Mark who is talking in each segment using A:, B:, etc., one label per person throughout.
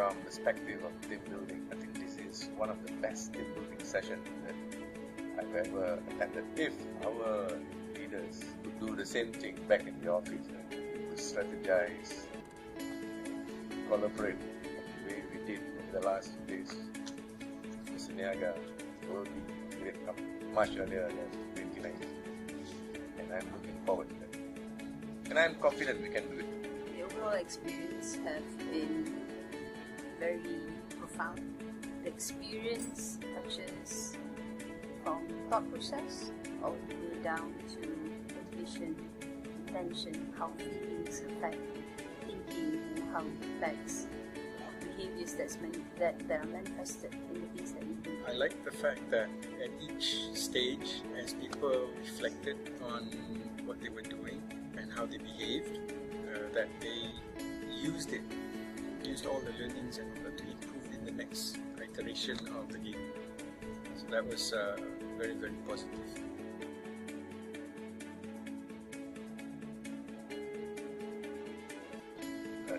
A: from the perspective of team building, I think this is one of the best team building sessions that I've ever attended. If our leaders could do the same thing back in the office, to strategize, collaborate the way we did in the last few days, Mr. Niaga will be great much earlier than 2019. And I'm looking forward to that. And I'm confident we can do it.
B: The overall experience has been very profound. The experience touches from thought process all the way down to motivation, intention, how feelings affect thinking, and how it affects behaviors that are manifested in the things that we do.
C: I like the fact that at each stage, as people reflected on what they were doing and how they behaved, that they used all the learnings in order to improve in the next iteration of the game. So that was very, very positive.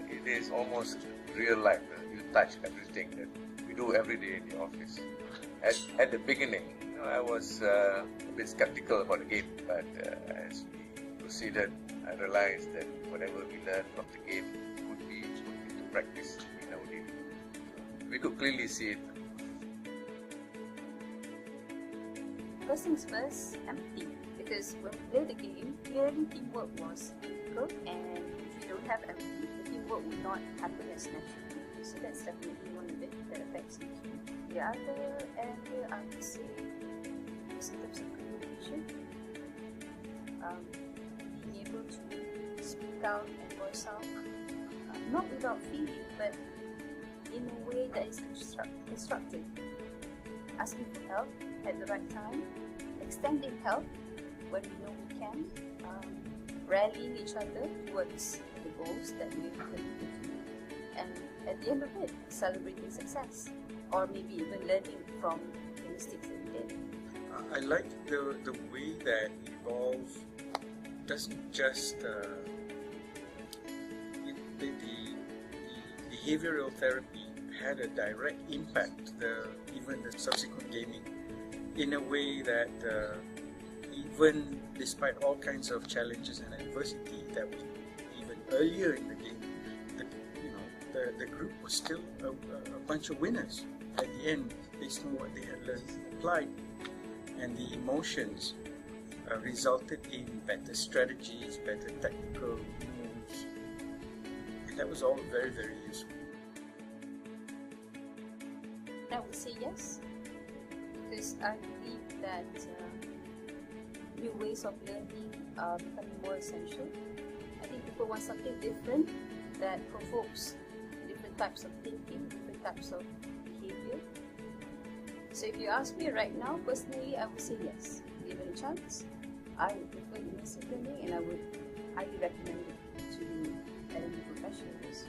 A: It is almost real life. You touch everything that we do every day in the office. At the beginning, I was a bit skeptical about the game, but as we proceeded, I realized that whatever we learned from the game could be put into practice in our daily. We could clearly see it.
B: First things first, empathy. Because when we play the game, clearly teamwork was critical, and if we don't have empathy, the teamwork will not happen as naturally. So that's definitely one of it that affects the team. The other area I would say is in terms of communication. Being able to speak out and voice out, not without feeling, but in a way that is constructive. Asking for help at the right time, extending help when we know we can, rallying each other towards the goals that we have committed to, and at the end of it, celebrating success, or maybe even learning from the mistakes that we did.
C: I like the way that Evolve doesn't just the behavioral therapy had a direct impact, even the subsequent gaming, in a way that even despite all kinds of challenges and adversity that was even earlier in the game, the group was still a bunch of winners. At the end, they knew what they had learned and applied, and the emotions resulted in better strategies, better technical moves, and that was all very, very useful.
B: I would say yes, because I believe that new ways of learning are becoming more essential. I think people want something different that provokes different types of thinking, different types of behavior. So if you ask me right now, personally, I would say yes. Given a chance, I would prefer immersive learning, and I would highly recommend it to L&D professionals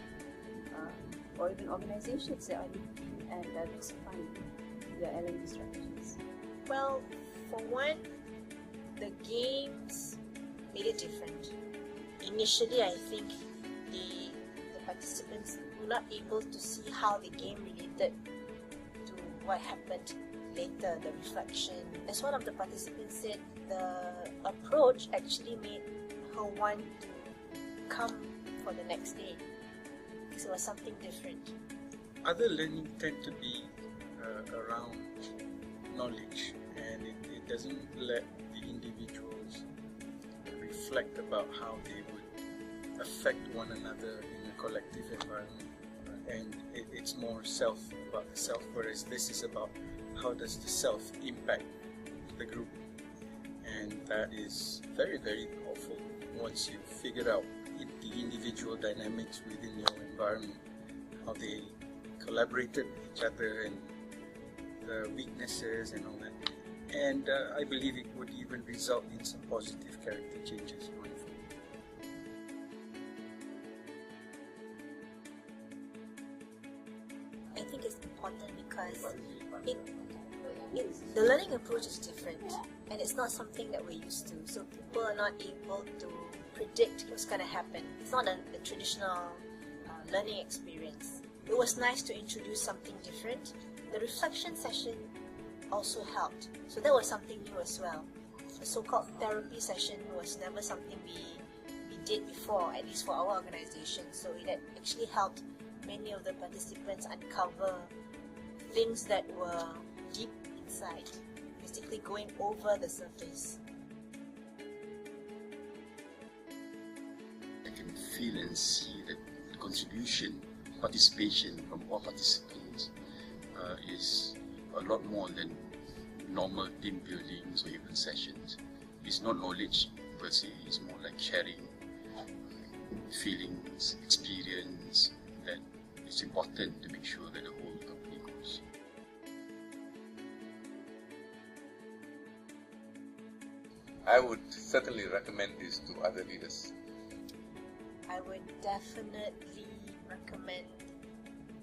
B: or even organizations that are looking at diversifying their L&D strategies.
D: Well, for one, the games made it different. Initially, I think the participants were not able to see how the game related to what happened later, the reflection. As one of the participants said, the approach actually made her want to come for the next day because it was something different.
C: Other learning tend to be around knowledge, and it doesn't let the individuals reflect about how they would affect one another in a collective environment, and it's more about the self, whereas this is about how does the self impact the group, and that is very, very powerful once you figure out the individual dynamics within your environment, how they collaborated with each other, and the weaknesses and all that. And I believe it would even result in some positive character changes going forward.
D: I think it's important because the learning approach is different, and it's not something that we're used to. So people are not able to predict what's going to happen. It's not a traditional learning experience. it was nice to introduce something different. The reflection session also helped. So that was something new as well. The so-called therapy session was never something we did before, at least for our organization. So it had actually helped many of the participants uncover things that were deep inside, basically going over the surface.
E: I can feel and see that the contribution, participation from all participants is a lot more than normal team buildings or even sessions. It's not knowledge per se, it's more like sharing feelings, experience, that it's important to make sure that the whole company goes.
A: I would certainly recommend this to other leaders.
D: I would definitely recommend,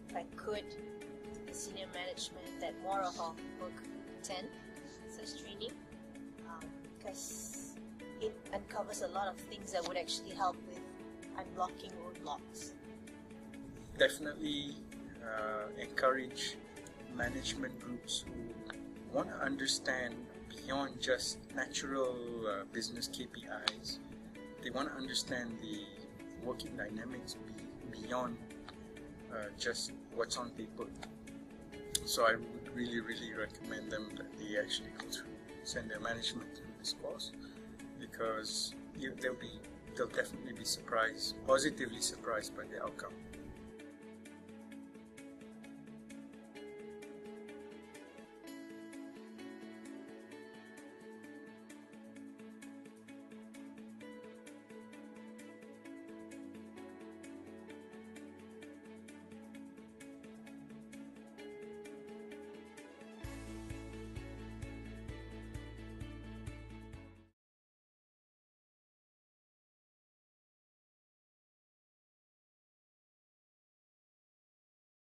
D: if I could, to the senior management that more of our people could attend such training, because it uncovers a lot of things that would actually help with unblocking roadblocks.
C: Definitely encourage management groups who want to understand beyond just natural business KPIs. They want to understand the working dynamics beyond just what's on paper. So I would really recommend them that they actually go through, send their management through this course, because they'll definitely be surprised, positively surprised by the outcome.